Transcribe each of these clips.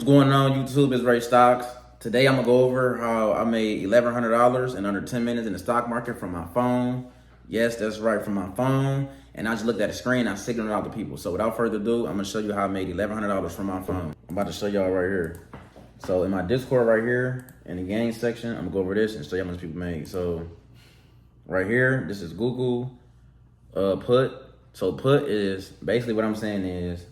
What's going on, YouTube? It's Ray Stocks. Today I'm gonna go over how I made $1,100 in under 10 minutes in the stock market from my phone. Yes, that's right, from my phone. And I just looked at the screen, I signaled it out to people. So without further ado, I'm gonna show you how I made $1,100 from my phone. I'm about to show y'all right here. So in my Discord right here, in the game section, I'm gonna go over this and show you how much people made. So right here, this is Google put. So put is basically what I'm saying is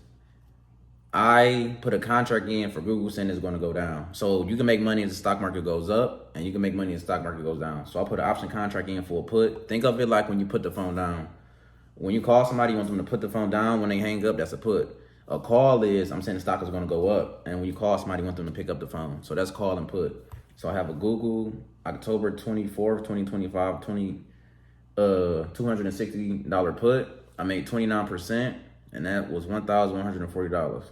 I put a contract in for Google saying it's going to go down. So you can make money if the stock market goes up, and you can make money if the stock market goes down. So I put an option contract in for a put. Think of it like when you put the phone down. When you call somebody, you want them to put the phone down. When they hang up, that's a put. A call is, I'm saying the stock is going to go up. And when you call somebody, you want them to pick up the phone. So that's call and put. So I have a Google October 24th, 2025, $260 put. I made 29%, and that was $1,140.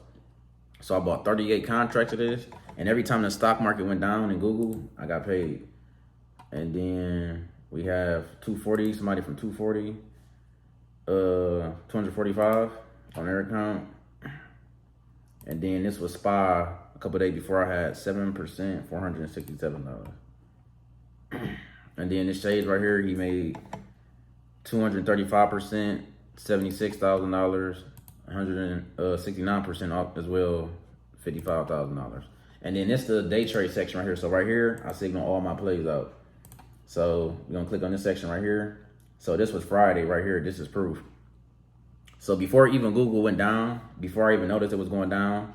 So I bought 38 contracts of this, and every time the stock market went down in Google, I got paid. And then we have 240, somebody from 240, 245 on their account. And then this was SPY a couple days before. I had 7%, $467. And then this Shades right here, he made 235%, $76,000. 169% off as well, $55,000. And then this the day trade section right here. So right here, I signal all my plays out. So we're gonna click on this section right here. So this was Friday right here. This is proof. So before even Google went down, before I even noticed it was going down,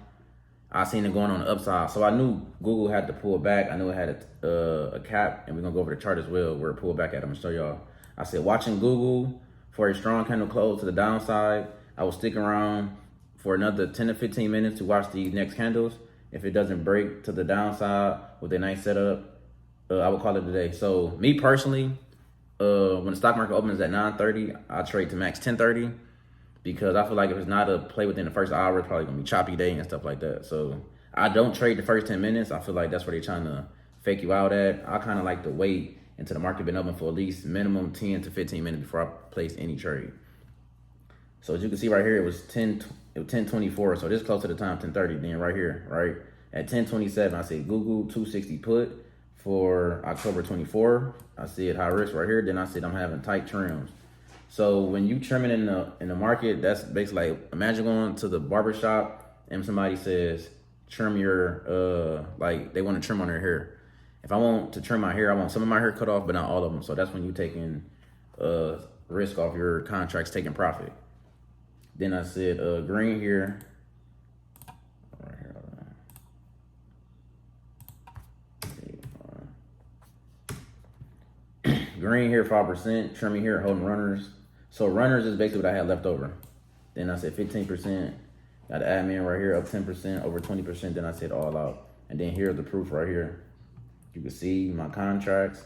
I seen it going on the upside. So I knew Google had to pull back. I knew it had a cap, and we're gonna go over the chart as well where it pulled back at. I'm gonna show y'all. I said watching Google for a strong candle close to the downside. I will stick around for another 10 to 15 minutes to watch these next candles. If it doesn't break to the downside with a nice setup, I will call it a day. So me personally, when the stock market opens at 9:30, I trade to max 10:30 because I feel like if it's not a play within the first hour, it's probably gonna be choppy day and stuff like that. So I don't trade the first 10 minutes. I feel like that's where they're trying to fake you out at. I kind of like to wait until the market been open for at least minimum 10 to 15 minutes before I place any trade. So as you can see right here, it was 10:24. So this close to the time, 10:30. Then right here, right at 10:27, I see Google 260 put for October 24. I see it high risk right here. Then I said I'm having tight trims. So when you trimming in the market, that's basically like imagine going to the barber shop and somebody says trim your like they want to trim on their hair. If I want to trim my hair, I want some of my hair cut off, but not all of them. So that's when you taking risk off your contracts, taking profit. Then I said green here. Right here. Green here, 5%. Trimming here, holding runners. So runners is basically what I had left over. Then I said 15%. Got the admin right here, up 10%, over 20%. Then I said all out. And then here's the proof right here. You can see my contracts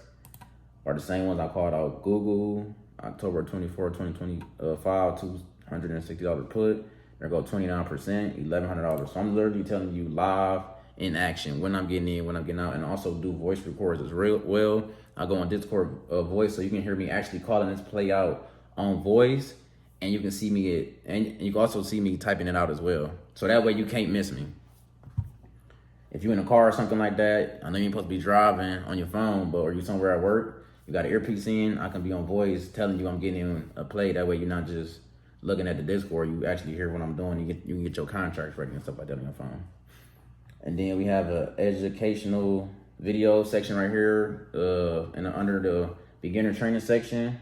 are the same ones I called out. Google, October 24, 2025, $260 put. There go 29%, $1,100. So I'm literally telling you live in action when I'm getting in, when I'm getting out, and also do voice records as well. I go on Discord voice so you can hear me actually calling this play out on voice, and you can see me and you can also see me typing it out as well. So that way you can't miss me. If you're in a car or something like that, I know you're supposed to be driving on your phone, but or you somewhere at work, you got an earpiece in, I can be on voice telling you I'm getting in a play. That way you're not just looking at the Discord, you actually hear what I'm doing. You can get your contracts ready and stuff like that on your phone. And then we have an educational video section right here, and under the beginner training section,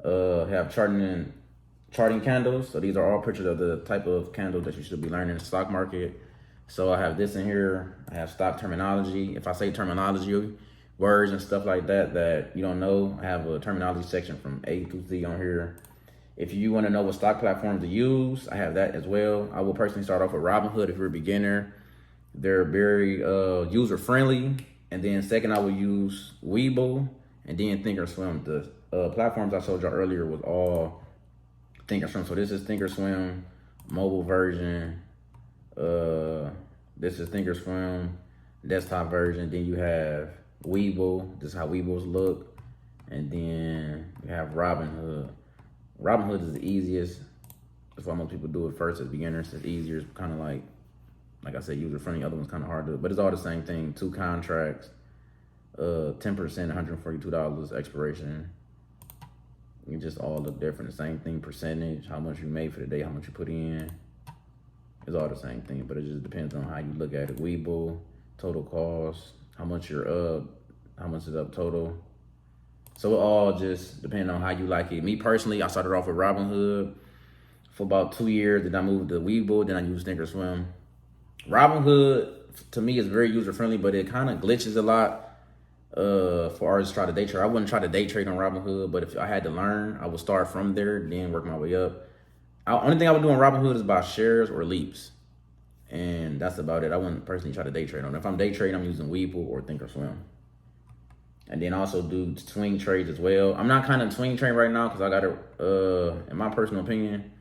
have charting candles. So these are all pictures of the type of candles that you should be learning in the stock market. So I have this in here. I have stock terminology. If I say terminology, words and stuff like that you don't know, I have a terminology section from A to Z on here. If you want to know what stock platforms to use, I have that as well. I will personally start off with Robinhood if you're a beginner. They're very user friendly. And then second, I will use Webull and then Thinkorswim. The platforms I showed y'all earlier was all Thinkorswim. So this is Thinkorswim mobile version. This is Thinkorswim desktop version. Then you have Webull. This is how Weebulls look. And then you have Robinhood. Robinhood is the easiest. That's why most people do it first as beginners. It's easier. It's kind of like Like I said, user friendly. Other one's kind of hard to, but it's all the same thing. 2 contracts, 10%, $142 expiration. You just all look different. The same thing, percentage, how much you made for the day, how much you put in. It's all the same thing, but it just depends on how you look at it. Webull, total cost, how much you're up, how much is up total. So it all just depends on how you like it. Me personally, I started off with Robinhood for about 2 years. Then I moved to Webull. Then I used Thinkorswim. Robinhood, to me, is very user-friendly, but it kind of glitches a lot for artists to try to day trade. I wouldn't try to day trade on Robinhood, but if I had to learn, I would start from there, then work my way up. Only thing I would do on Robinhood is buy shares or leaps. And that's about it. I wouldn't personally try to day trade on it. If I'm day trading, I'm using Webull or Thinkorswim. And then also do swing trades as well. I'm not kind of swing trading right now because I got to, in my personal opinion,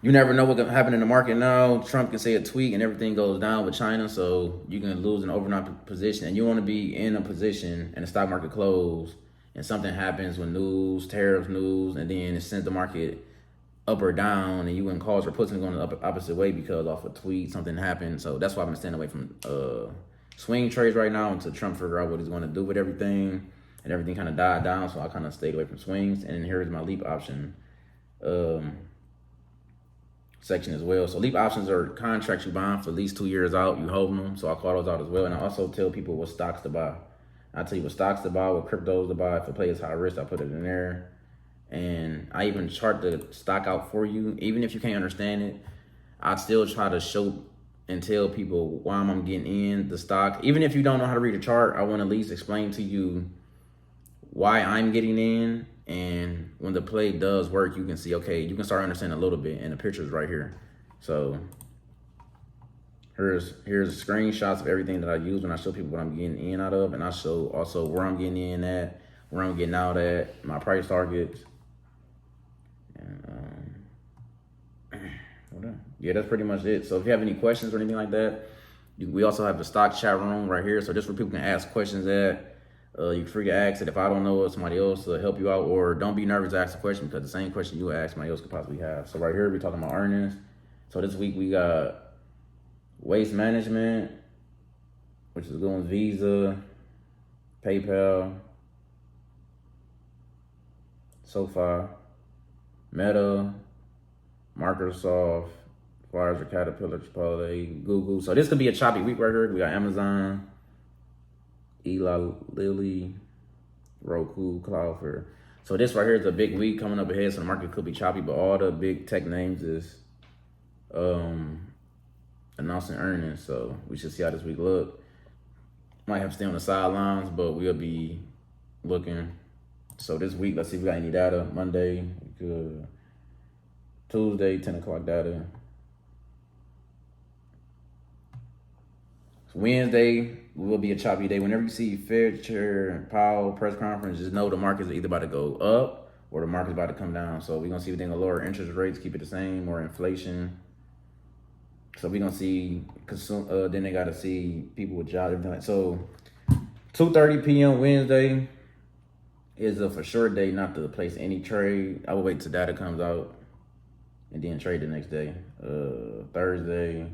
you never know what can happen in the market now. Trump can say a tweet and everything goes down with China, so you can lose an overnight position. And you want to be in a position and the stock market close and something happens with news, tariffs news, and then it sends the market up or down, and you wouldn't cause for puts and going the opposite way because off a tweet something happened. So that's why I've been staying away from swing trades right now until Trump figure out what he's going to do with everything, and everything kind of died down. So I kind of stayed away from swings. And here's my leap option section as well. So leap options are contracts you buying for at least 2 years out. You holding them. So I call those out as well. And I also tell people what stocks to buy. I tell you what stocks to buy, what cryptos to buy. If a play is high risk, I put it in there. And I even chart the stock out for you. Even if you can't understand it, I'd still try to show and tell people why I'm getting in the stock. Even if you don't know how to read a chart, I want to at least explain to you why I'm getting in. And when the play does work, you can see, okay, you can start understanding a little bit, and the picture's right here. So here's screenshots of everything that I use when I show people what I'm getting in out of, and I show also where I'm getting in at, where I'm getting out at, my price targets. And yeah, that's pretty much it. So if you have any questions or anything like that, we also have the stock chat room right here. So just where people can ask questions at. You can free to ask it. If I don't know it, somebody else will help you out, or don't be nervous to ask a question because the same question you ask, somebody else could possibly have. So right here, we're talking about earnings. So this week we got Waste Management, which is going Visa, PayPal, SoFi, Meta, Microsoft, Pfizer, Caterpillar, Chipotle, Google. So this could be a choppy week right here. We got Amazon, Eli Lilly, Roku, Cloudflare. So this right here is a big week coming up ahead, so the market could be choppy, but all the big tech names is announcing earnings, so we should see how this week look. Might have to stay on the sidelines, but we'll be looking. So this week, let's see if we got any data. Monday, good. Tuesday, 10 o'clock data. Wednesday will be a choppy day. Whenever you see Fed Chair and Powell press conference, just know the market's either about to go up or the market's about to come down. So we're going to see if they're going to lower interest rates, keep it the same, or inflation. So we're going to see, then they got to see people with jobs, everything like that. So 2:30 p.m. Wednesday is a for sure day not to place any trade. I will wait till data comes out and then trade the next day. Thursday.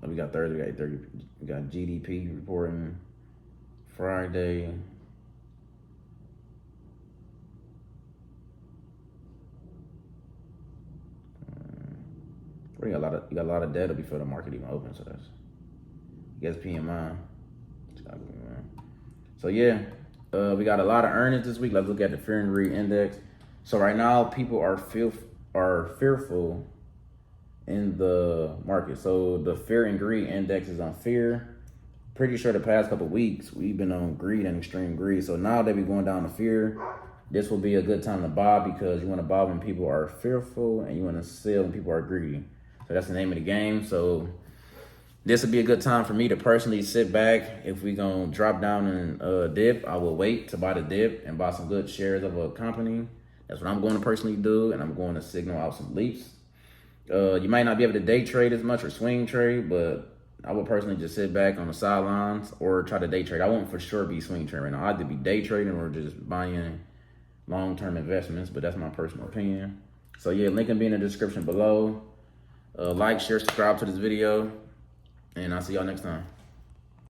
We got Thursday, we got 8:30, we got GDP reporting. Friday. You got a lot of data before the market even opens, so that's, I guess, PMI. So yeah, we got a lot of earnings this week. Let's look at the Fear and Greed Index. So right now, people are fearful in the market. So the Fear and Greed Index is on fear. Pretty sure the past couple of weeks we've been on greed and extreme greed. So now that we're going down to fear, this will be a good time to buy, because you want to buy when people are fearful and you want to sell when people are greedy. So that's the name of the game. So this would be a good time for me to personally sit back. If we gonna drop down and dip, I will wait to buy the dip and buy some good shares of a company. That's what I'm going to personally do, and I'm going to signal out some leaps. You might not be able to day trade as much or swing trade, but I would personally just sit back on the sidelines or try to day trade. I won't for sure be swing trading right now. I'd either be day trading or just buying long-term investments, but that's my personal opinion. So yeah, link will be in the description below. Like, share, subscribe to this video. And I'll see y'all next time.